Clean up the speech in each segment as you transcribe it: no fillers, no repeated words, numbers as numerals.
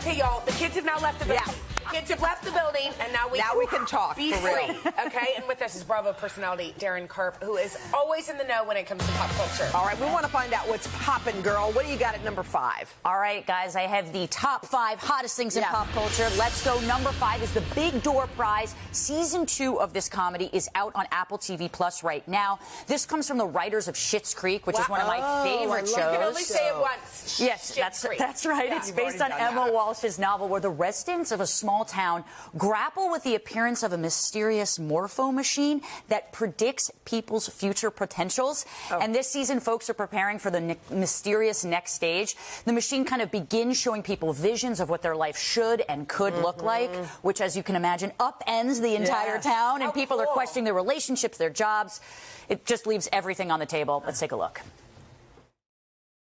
Okay, y'all, the kids have now left the building. Yeah. Kids have left the building, and now we can talk. Be for free, real. okay? And with us is Bravo personality Daryn Carp, who is always in the know when it comes to pop culture. All right, we want to find out what's poppin', girl. What do you got at number 5? All right, guys, I have the top 5 hottest things in pop culture. Let's go. Number 5 is the Big Door Prize. Season 2 of this comedy is out on Apple TV Plus right now. This comes from the writers of Schitt's Creek, which is one of my favorite shows. You can only say it once. Yes, that's right. Yeah, it's based on Emma Walsh's novel, where the residents of a small town grapple with the appearance of a mysterious morpho machine that predicts people's future potentials. And this season, folks are preparing for the mysterious next stage. The machine kind of begins showing people visions of what their life should and could look like, which, as you can imagine, upends the entire town, and people are questioning their relationships, their jobs. It just leaves everything on the table. Let's take a look.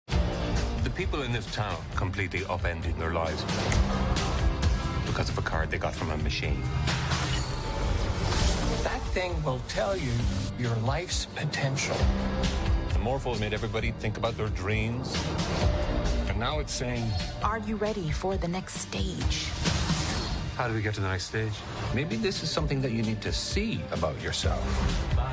The people in this town completely upending their lives because of a card they got from a machine. That thing will tell you your life's potential. The morphos made everybody think about their dreams. And now it's saying, are you ready for the next stage? how do we get to the next stage? Maybe this is something that you need to see about yourself.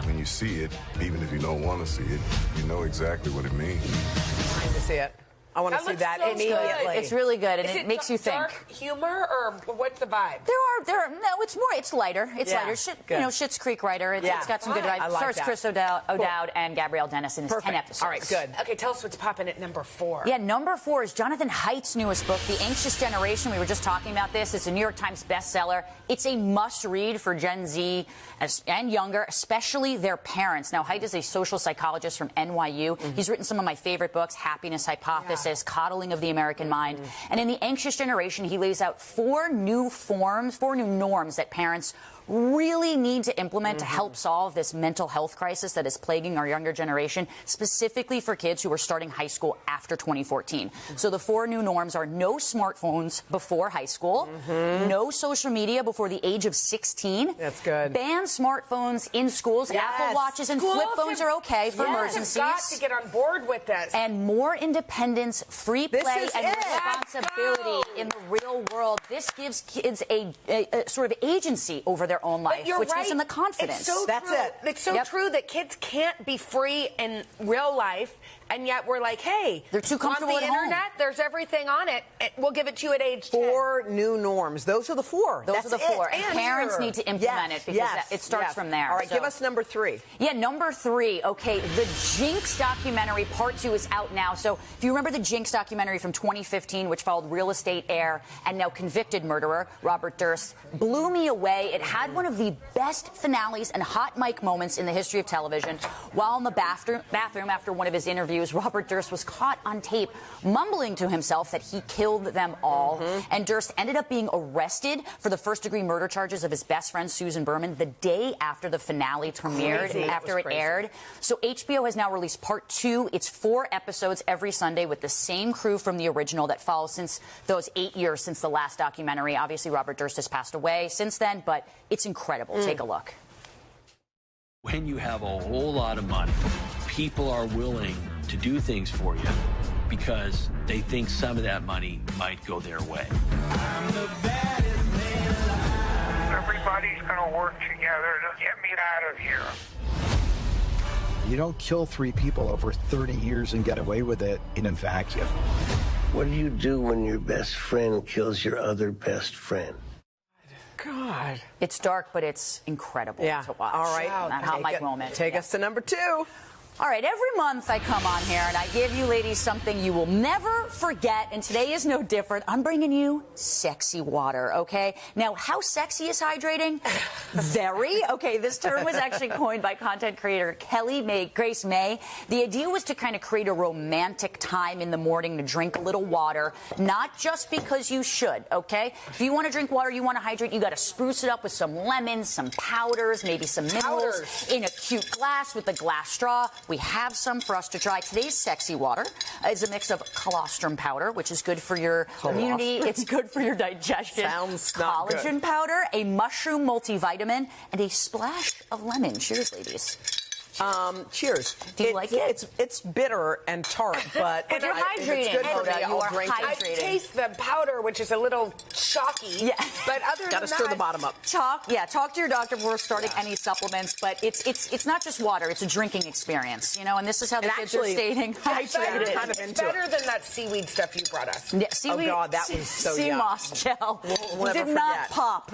When you see it, even if you don't want to see it, you know exactly what it means. I need to see it. I want to see that immediately. It's really good, and it makes you think. Dark humor, or what's the vibe? It's lighter. It's lighter. Schitt's Creek writer. It's got some good vibes. I like Stars that. Chris O'Dowd and Gabrielle Dennis in 10 episodes. All right, good. Okay, tell us what's popping at number 4. Yeah, number 4 is Jonathan Haidt's newest book, The Anxious Generation. We were just talking about this. It's a New York Times bestseller. It's a must-read for Gen Z and younger, especially their parents. Now, Haidt is a social psychologist from NYU. He's written some of my favorite books, Happiness Hypothesis, Coddling of the American Mind. And in The Anxious Generation, he lays out 4 new norms that parents really need to implement to help solve this mental health crisis that is plaguing our younger generation, specifically for kids who are starting high school after 2014. So the 4 new norms are no smartphones before high school, no social media before the age of 16. That's good. Ban smartphones in schools. Apple Watches and flip phones are okay for emergencies. You've got to get on board with this. And more independence, free play, and responsibility in the real world. This gives kids a sort of agency over their own life, which gives them the confidence. It's so true that kids can't be free in real life, and yet we're like, hey, they're too comfortable on the internet. There's everything on it. We'll give it to you at age 10. 4 new norms. Those are the 4. Those are the 4. And parents need to implement it because it starts from there. All right, give us number 3. Yeah, number 3. Okay, the Jinx documentary Part 2 is out now. So if you remember the Jinx documentary from 2015, which followed real estate heir and now convicted murderer Robert Durst, blew me away. It had one of the best finales and hot mic moments in the history of television. While in the bathroom after one of his interviews, Robert Durst was caught on tape mumbling to himself that he killed them all. And Durst ended up being arrested for the first-degree murder charges of his best friend, Susan Berman, the day after the finale premiered, after it aired. So HBO has now released Part 2. It's 4 episodes every Sunday with the same crew from the original that follows since those 8 years since the last documentary. Obviously, Robert Durst has passed away since then, but it's incredible. Take a look. When you have a whole lot of money, people are willing to do things for you because they think some of that money might go their way. Everybody's going to work together to get me out of here. You don't kill 3 people over 30 years and get away with it in a vacuum. What do you do when your best friend kills your other best friend? God. It's dark, but it's incredible to watch. All right. That hot mic moment. Take us to number 2. All right, every month I come on here and I give you ladies something you will never forget, and today is no different. I'm bringing you sexy water, okay? Now, how sexy is hydrating? Very. Okay, this term was actually coined by content creator Grace May. The idea was to kind of create a romantic time in the morning to drink a little water, not just because you should, okay? If you want to drink water, you want to hydrate, you got to spruce it up with some lemons, some powders, maybe some minerals in a cute glass with a glass straw. We have some for us to try. Today's sexy water is a mix of colostrum powder, which is good for your immunity. It's good for your digestion. Sounds not good. Collagen powder, a mushroom multivitamin, and a splash of lemon. Cheers, ladies. Cheers. Do you like it? It's bitter and tart, but But you're if it's hydrating, good for Hoda. me, You I'll are drink I it. hydrating. taste the powder, which is a little shocky. Yeah. But other Got to than stir that, the bottom up. Talk to your doctor before starting any supplements, but it's not just water, it's a drinking experience, you know, and this is how the And kids actually, are staying It's better, hydrated. kind of it's into better than that seaweed stuff you brought us. Yeah, seaweed, God, that was so sea yum. moss gel. We'll did never not forget.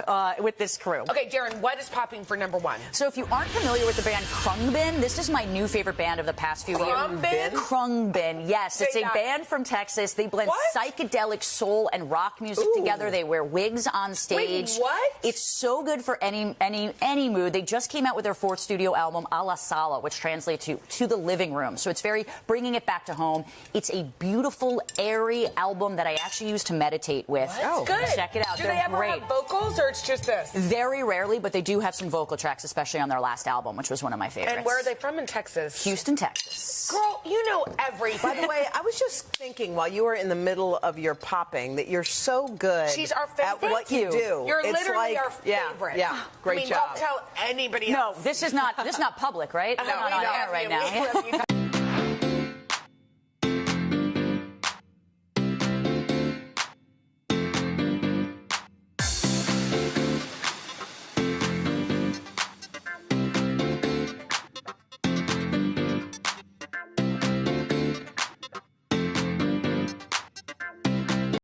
pop with this crew. Okay, Daryn, what is popping for number one? So if you aren't familiar with the band Kotb, this is my new favorite band of the past few years. Kotb? Kotb, yes. It's Say a that. band from Texas. They blend What? psychedelic soul and rock music together. They wear wigs on stage. Wait, what? It's so good for any mood. They just came out with their fourth studio album, A La Sala, which translates to the living room. So it's very bringing it back to home. It's a beautiful, airy album that I actually use to meditate with. Oh, good. Check it out. Do They're they ever great. have vocals, or it's just this? Very rarely, but they do have some vocal tracks, especially on their last album, which was one of my favorites. And where are they from in Texas? Houston, Texas. Girl, you know everything. By the way, I was just thinking while you were in the middle of your popping that you're so good She's our at favorite. what you do. You're It's literally like, our favorite. Yeah, great I mean, job. don't tell anybody No, else. this is not public, right? No, We're not we on love air right you. now. We love you,